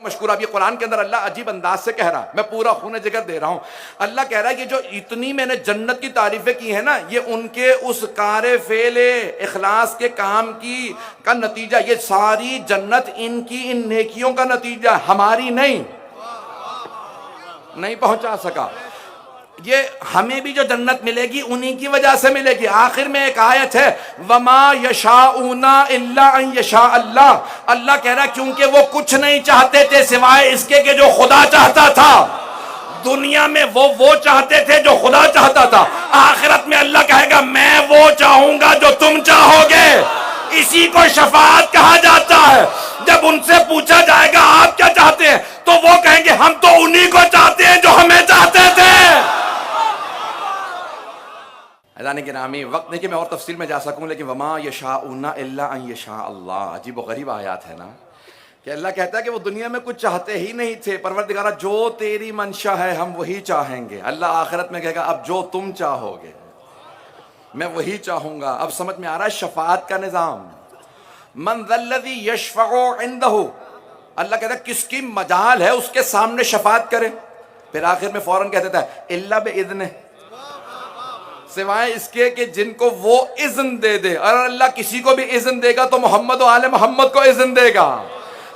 مشکور. اب یہ قرآن کے اندر اللہ عجیب انداز سے کہہ رہا ہے, میں پورا خون جگر دے رہا ہوں. اللہ کہہ رہا ہے کہ جو اتنی میں نے جنت کی تعریفیں کی ہیں نا, یہ ان کے اس کار فعل اخلاص کے کام کی کا نتیجہ, یہ ساری جنت ان کی ان نیکیوں کا نتیجہ, ہماری نہیں پہنچا سکا. یہ ہمیں بھی جو جنت ملے گی انہی کی وجہ سے ملے گی. آخر میں ایک آیت ہے وَمَا يَشَاءُونَ إِلَّا أَن يَشَاءَ اللَّهُ. اللہ کہہ رہا ہے کیونکہ وہ کچھ نہیں چاہتے تھے سوائے اس کے کہ جو خدا چاہتا تھا. دنیا میں وہ چاہتے تھے جو خدا چاہتا تھا. آخرت میں اللہ کہے گا میں وہ چاہوں گا جو تم چاہو گے. اسی کو شفاعت کہا جاتا ہے. جب ان سے پوچھا جائے گا آپ کیا چاہتے ہیں, تو وہ کہیں گے ہم تو انہی کو چاہتے ہیں جو ہمیں چاہتے تھے. اذان گرامی, وقت نہیں کہ میں اور تفصیل میں جا سکوں, لیکن وما یشاءون الا ان یشاء اللہ. عجیب و غریب آیات ہے نا, کہ اللہ کہتا ہے کہ وہ دنیا میں کچھ چاہتے ہی نہیں تھے. پروردگارہ جو تیری منشا ہے ہم وہی چاہیں گے. اللہ آخرت میں کہے گا اب جو تم چاہو گے میں وہی چاہوں گا. اب سمجھ میں آ رہا ہے شفاعت کا نظام. من ذا الذی یشفع عنده, اللہ کہتا ہے کس کی مجال ہے اس کے سامنے شفاعت کرے. پھر آخر میں فوراً کہہ دیتا ہے الا باذنہ, سوائے اس کے کہ جن کو وہ اذن دے دے. اور اللہ کسی کو بھی اذن دے گا تو محمد و آل محمد کو اذن دے گا.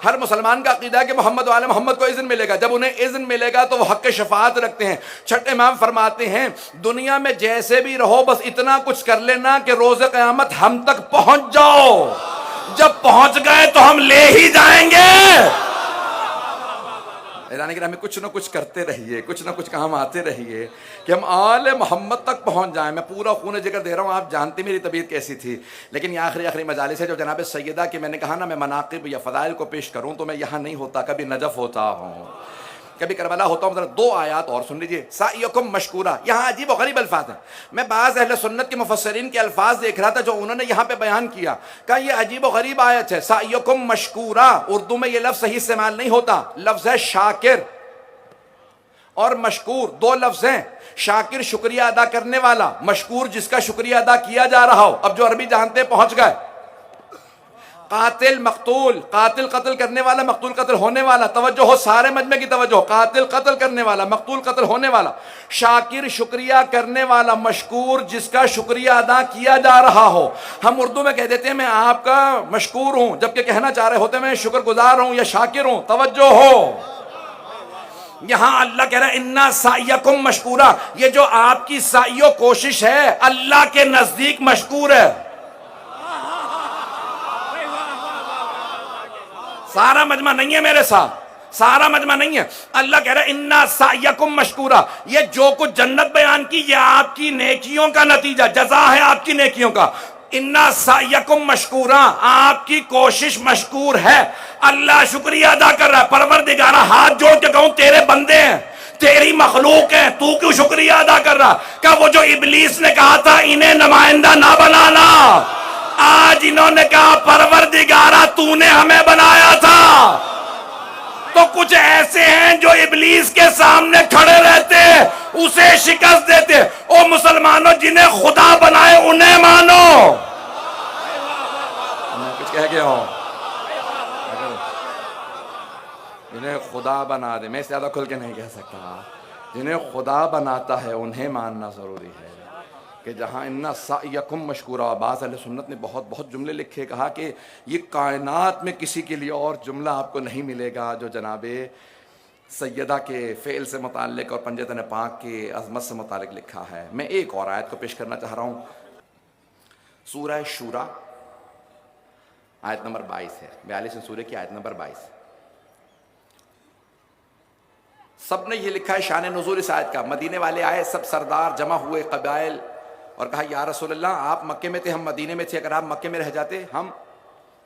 ہر مسلمان کا عقیدہ ہے کہ محمد و آل محمد کو اذن ملے گا. جب انہیں اذن ملے گا تو وہ حق شفاعت رکھتے ہیں. چھٹے امام فرماتے ہیں دنیا میں جیسے بھی رہو بس اتنا کچھ کر لینا کہ روز قیامت ہم تک پہنچ جاؤ. جب پہنچ گئے تو ہم لے ہی جائیں گے. یعنی کہ ہمیں کچھ نہ کچھ کرتے رہیے, کچھ نہ کچھ کام آتے رہیے کہ ہم آل محمد تک پہنچ جائیں. میں پورا خون جگر دے رہا ہوں, آپ جانتے میری طبیعت کیسی تھی. لیکن یہ آخری مجالس ہے جو جناب سیدہ کی میں نے کہا نا میں مناقب یا فضائل کو پیش کروں تو میں یہاں نہیں ہوتا, کبھی نجف ہوتا ہوں, کبھی کربلا ہوتا ہوں. ذرا دو آیات اور سن لیجئے. سعیکم مشکورا, یہاں عجیب و غریب الفاظ ہیں. میں بعض اہل سنت کے مفسرین کے الفاظ دیکھ رہا تھا جو انہوں نے یہاں پہ بیان کیا, کہ یہ عجیب و غریب آیت ہے. سعیکم مشکورا, اردو میں یہ لفظ صحیح استعمال نہیں ہوتا. لفظ ہے شاکر اور مشکور, دو لفظ ہیں. شاکر شکریہ ادا کرنے والا, مشکور جس کا شکریہ ادا کیا جا رہا ہو. اب جو عربی جانتے ہیں پہنچ گئے. قاتل مقتول, قاتل قتل کرنے والا, مقتول قتل ہونے والا. توجہ ہو, سارے مجمع کی توجہ. قاتل قتل کرنے والا, مقتول قتل ہونے والا. شاکر شکریہ کرنے والا, مشکور جس کا شکریہ ادا کیا جا رہا ہو. ہم اردو میں کہہ دیتے ہیں میں آپ کا مشکور ہوں, جبکہ کہنا چاہ رہے ہوتے ہیں میں شکر گزار ہوں یا شاکر ہوں. توجہ ہو, یہاں اللہ کہہ رہا ہے انا سعیکم مشکورا, یہ جو آپ کی سعی و کوشش ہے اللہ کے نزدیک مشکور ہے. سارا مجمع نہیں ہے میرے ساتھ, سارا مجمع نہیں ہے. اللہ کہہ رہا ہے انا سعیکم مشکورا, یہ جو کچھ جنت بیان کی یہ آپ کی نیکیوں کا نتیجہ, جزا ہے آپ کی نیکیوں کا. انا سعیکم مشکورا, آپ کی کوشش مشکور ہے. اللہ شکریہ ادا کر رہا ہے. پروردگارہ ہاتھ جوڑ کے کہوں تیرے بندے ہیں, تیری مخلوق ہیں, تو کیوں شکریہ ادا کر رہا؟ کہ وہ جو ابلیس نے کہا تھا انہیں نمائندہ نہ بنانا, آج انہوں نے کہا پروردگارہ تو نے ہمیں بنایا تھا. تو کچھ ایسے ہیں جو ابلیس کے سامنے کھڑے رہتے اسے شکست دیتے. او مسلمانوں, جنہیں خدا بنائے انہیں مانو. میں کچھ کہہ گیا ہوں, جنہیں خدا بنا دے, میں زیادہ کھل کے نہیں کہہ سکتا. جنہیں خدا بناتا ہے انہیں ماننا ضروری ہے. کہ جہاں انا سعیکم مشکورا, بعض اہل سنت نے بہت جملے لکھے, کہا کہ یہ کائنات میں کسی کے لیے اور جملہ آپ کو نہیں ملے گا جو جناب سیدہ کے فعل سے متعلق اور پنجتن پاک کی عظمت سے متعلق لکھا ہے. میں ایک اور آیت کو پیش کرنا چاہ رہا ہوں. سورہ شورا آیت نمبر 22 ہے, 42 سورہ کی آیت نمبر 22. سب نے یہ لکھا ہے شان نزول اس آیت کا. مدینے والے آئے, سب سردار جمع ہوئے, قبائل, اور کہا یا رسول اللہ آپ مکے میں تھے, ہم مدینے میں تھے, اگر آپ مکے میں رہ جاتے ہم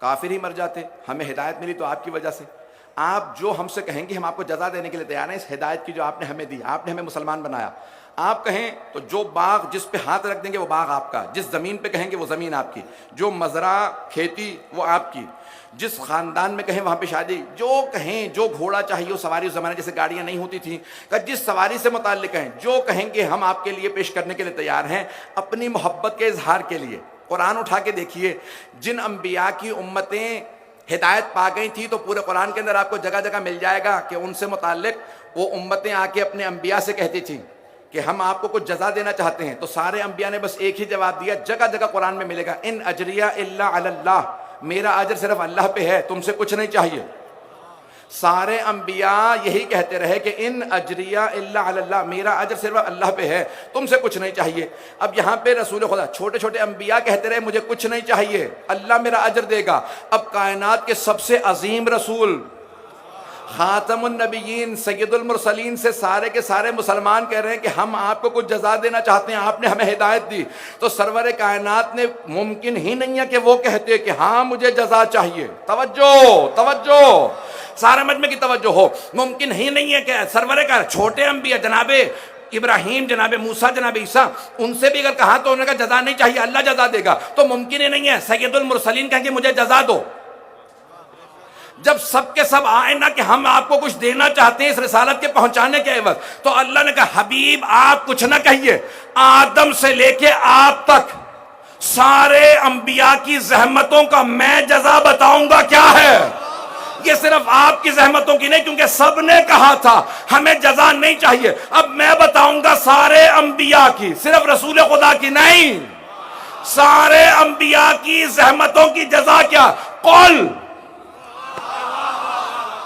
کافر ہی مر جاتے. ہمیں ہدایت ملی تو آپ کی وجہ سے. آپ جو ہم سے کہیں گے ہم آپ کو جزا دینے کے لیے تیار ہیں اس ہدایت کی جو آپ نے ہمیں دی. آپ نے ہمیں مسلمان بنایا. آپ کہیں تو جو باغ جس پہ ہاتھ رکھ دیں گے وہ باغ آپ کا, جس زمین پہ کہیں گے وہ زمین آپ کی, جو مزرعہ کھیتی وہ آپ کی, جس خاندان میں کہیں وہاں پہ شادی, جو کہیں, جو گھوڑا چاہیے وہ سواری, اس زمانے جیسے گاڑیاں نہیں ہوتی تھیں, کہ جس سواری سے متعلق ہیں جو کہیں گے ہم آپ کے لیے پیش کرنے کے لیے تیار ہیں اپنی محبت کے اظہار کے لیے. قرآن اٹھا کے دیکھیے, جن انبیاء کی امتیں ہدایت پا گئی تھی تو پورے قرآن کے اندر آپ کو جگہ جگہ مل جائے گا کہ ان سے متعلق وہ امتیں آ کے اپنے انبیاء سے کہتی تھیں کہ ہم آپ کو کچھ جزا دینا چاہتے ہیں، تو سارے انبیاء نے بس ایک ہی جواب دیا، جگہ جگہ قرآن میں ملے گا، ان اجریہ الا علی اللہ، میرا اجر صرف اللہ پہ ہے، تم سے کچھ نہیں چاہیے۔ سارے انبیاء یہی کہتے رہے کہ ان اجریہ الا علی اللہ، میرا اجر صرف اللہ پہ ہے، تم سے کچھ نہیں چاہیے۔ اب یہاں پہ رسول خدا چھوٹے چھوٹے انبیاء کہتے رہے مجھے کچھ نہیں چاہیے، اللہ میرا اجر دے گا۔ اب کائنات کے سب سے عظیم رسول، خاتم النبیین، سید المرسلین سے سارے کے سارے مسلمان کہہ رہے ہیں کہ ہم آپ کو کچھ جزا دینا چاہتے ہیں، آپ نے ہمیں ہدایت دی، تو سرور کائنات نے ممکن ہی نہیں ہے کہ وہ کہتے کہ ہاں مجھے جزا چاہیے۔ توجہ سارے مجمع کی توجہ ہو، ممکن ہی نہیں ہے کہ سرور کا چھوٹے انبیاء جناب ابراہیم، جناب موسیٰ، جناب عیسیٰ، ان سے بھی اگر کہا تو انہوں نے کہا جزا نہیں چاہیے، اللہ جزا دے گا، تو ممکن ہی نہیں ہے سید المرسلین کہیں کہ مجھے جزا دو۔ جب سب کے سب آئے نا کہ ہم آپ کو کچھ دینا چاہتے ہیں اس رسالت کے پہنچانے کے عوض، تو اللہ نے کہا حبیب آپ کچھ نہ کہیے، آدم سے لے کے آپ تک سارے انبیاء کی زحمتوں کا میں جزا بتاؤں گا کیا ہے۔ یہ صرف آپ کی زحمتوں کی نہیں، کیونکہ سب نے کہا تھا ہمیں جزا نہیں چاہیے، اب میں بتاؤں گا سارے انبیاء کی، صرف رسول خدا کی نہیں، سارے انبیاء کی زحمتوں کی جزا کیا۔ قل،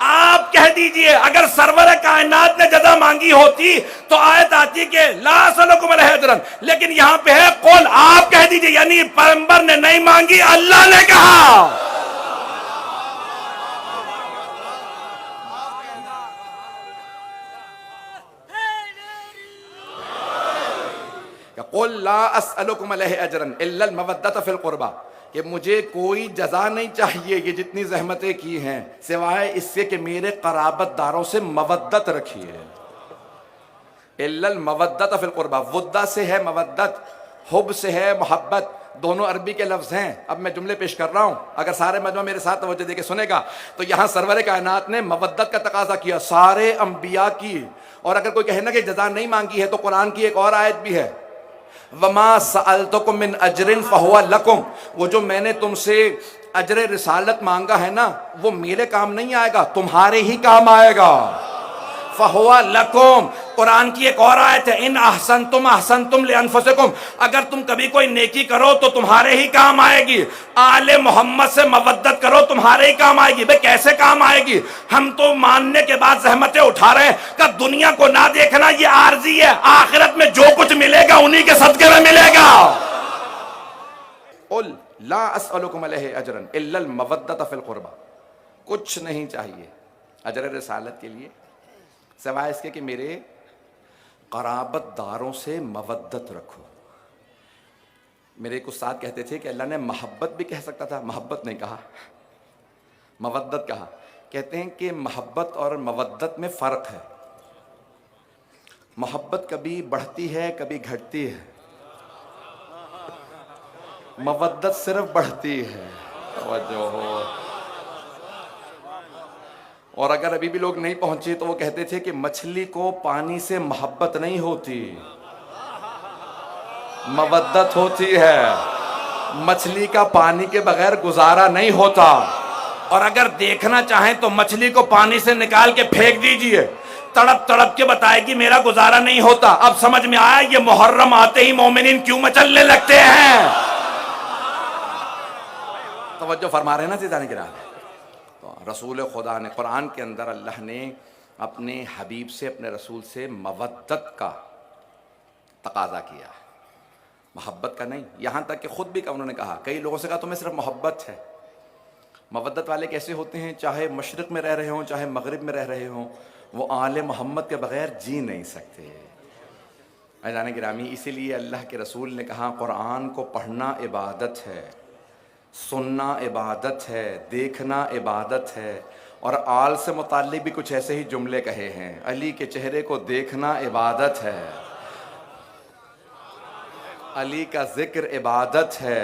آپ کہہ دیجئے، اگر سرور کائنات نے جزا مانگی ہوتی تو آیت آتی کہ لا اسألکم علیہ اجرا، لیکن یہاں پہ ہے قل، آپ کہہ دیجئے، یعنی پیغمبر نے نہیں مانگی، اللہ نے کہا۔ قل لا اسألکم علیہ اجرا الا المودۃ فی القربى، کہ مجھے کوئی جزا نہیں چاہیے یہ جتنی زحمتیں کی ہیں سوائے اس سے کہ میرے قرابت داروں سے مودت رکھی ہے۔ الا المودۃ فی القربى، ودہ سے ہے مودت، حب سے ہے محبت، دونوں عربی کے لفظ ہیں۔ اب میں جملے پیش کر رہا ہوں، اگر سارے مجمع میرے ساتھ توجہ دے کے سنے گا تو یہاں سرور کائنات نے مودت کا تقاضا کیا سارے انبیاء کی، اور اگر کوئی کہے نا کہ جزا نہیں مانگی ہے تو قرآن کی ایک اور آیت بھی ہے، وَمَا سَأَلْتُكُم مِّنْ أَجْرٍ فَهُوَ لَكُمْ، وہ جو میں نے تم سے اجر رسالت مانگا ہے نا وہ میرے کام نہیں آئے گا، تمہارے ہی کام آئے گا۔ فَهُوَ لَكُمْ، قرآن کی ایک اور آیت ہے ان احسنتم احسنتم لانفسکم، اگر تم کبھی کوئی نیکی کرو تو تمہارے ہی کام آئے گی، آل محمد سے مودت کرو تمہارے ہی کام آئے گی۔ بھئی کیسے کام آئے گی؟ ہم تو ماننے کے بعد زحمتیں اٹھا رہے ہیں کہ دنیا کو نہ دیکھنا یہ عارضی ہے، آخرت میں جو کچھ ملے گا انہی کے صدقے میں ملے گا۔ قل لا اسألکم علیہ اجرا الا المودۃ فی القربى، کچھ نہیں چاہیے اجر رسالت کے لیے سوائے اس کے کہ میرے قرابت داروں سے مودت رکھو۔ میرے ایک استاد کہتے تھے کہ اللہ نے محبت بھی کہہ سکتا تھا، محبت نہیں کہا، مودت کہا۔ کہتے ہیں کہ محبت اور مودت میں فرق ہے، محبت کبھی بڑھتی ہے کبھی گھٹتی ہے، مودت صرف بڑھتی ہے۔ توجہ ہو، اور اگر ابھی بھی لوگ نہیں پہنچے تو وہ کہتے تھے کہ مچھلی کو پانی سے محبت نہیں ہوتی، مودت ہوتی ہے، مچھلی کا پانی کے بغیر گزارا نہیں ہوتا، اور اگر دیکھنا چاہیں تو مچھلی کو پانی سے نکال کے پھینک دیجئے، تڑپ تڑپ کے بتائے گی میرا گزارا نہیں ہوتا۔ اب سمجھ میں آیا یہ محرم آتے ہی مومنین کیوں مچلنے لگتے ہیں۔ توجہ فرما رہے ہیں نا سیدھانے کے رہا۔ رسول خدا نے قرآن کے اندر اللہ نے اپنے حبیب سے، اپنے رسول سے مودت کا تقاضا کیا، محبت کا نہیں۔ یہاں تک کہ خود بھی انہوں نے کہا، کئی لوگوں سے کہا تمہیں صرف محبت ہے۔ مودت والے کیسے ہوتے ہیں؟ چاہے مشرق میں رہ رہے ہوں چاہے مغرب میں رہ رہے ہوں، وہ آل محمد کے بغیر جی نہیں سکتے۔ عزیزان گرامی، اسی لیے اللہ کے رسول نے کہا قرآن کو پڑھنا عبادت ہے، سننا عبادت ہے، دیکھنا عبادت ہے، اور آل سے متعلق بھی کچھ ایسے ہی جملے کہے ہیں، علی کے چہرے کو دیکھنا عبادت ہے، علی کا ذکر عبادت ہے۔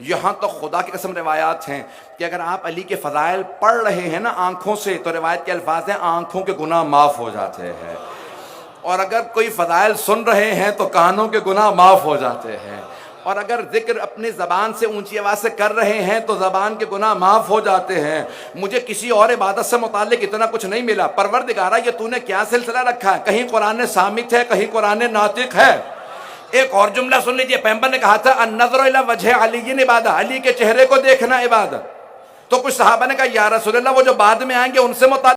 یہاں تو خدا کی قسم روایات ہیں کہ اگر آپ علی کے فضائل پڑھ رہے ہیں نا آنکھوں سے تو روایت کے الفاظ ہیں آنکھوں کے گناہ معاف ہو جاتے ہیں، اور اگر کوئی فضائل سن رہے ہیں تو کانوں کے گناہ معاف ہو جاتے ہیں۔ اور اگر ذکر اپنی زبان سے اونچی آواز سے کر رہے ہیں تو زبان کے گناہ معاف ہو جاتے ہیں. مجھے کسی اور عبادت سے متعلق اتنا کچھ نہیں ملا. پروردگارہ یہ تو نے کیا سلسلہ رکھا ہے؟ کہیں قرآن صامت ہے، کہیں قرآن ناطق ہے. ایک اور جملہ سن لیجئے، پیغمبر نے کہا تھا النظر الی وجہ علی عبادہ، علی کے چہرے کو دیکھنا عبادت. تو کچھ صحابہ نے کہا یا رسول اللہ وہ جو بعد میں آئیں گے ان سے متعلق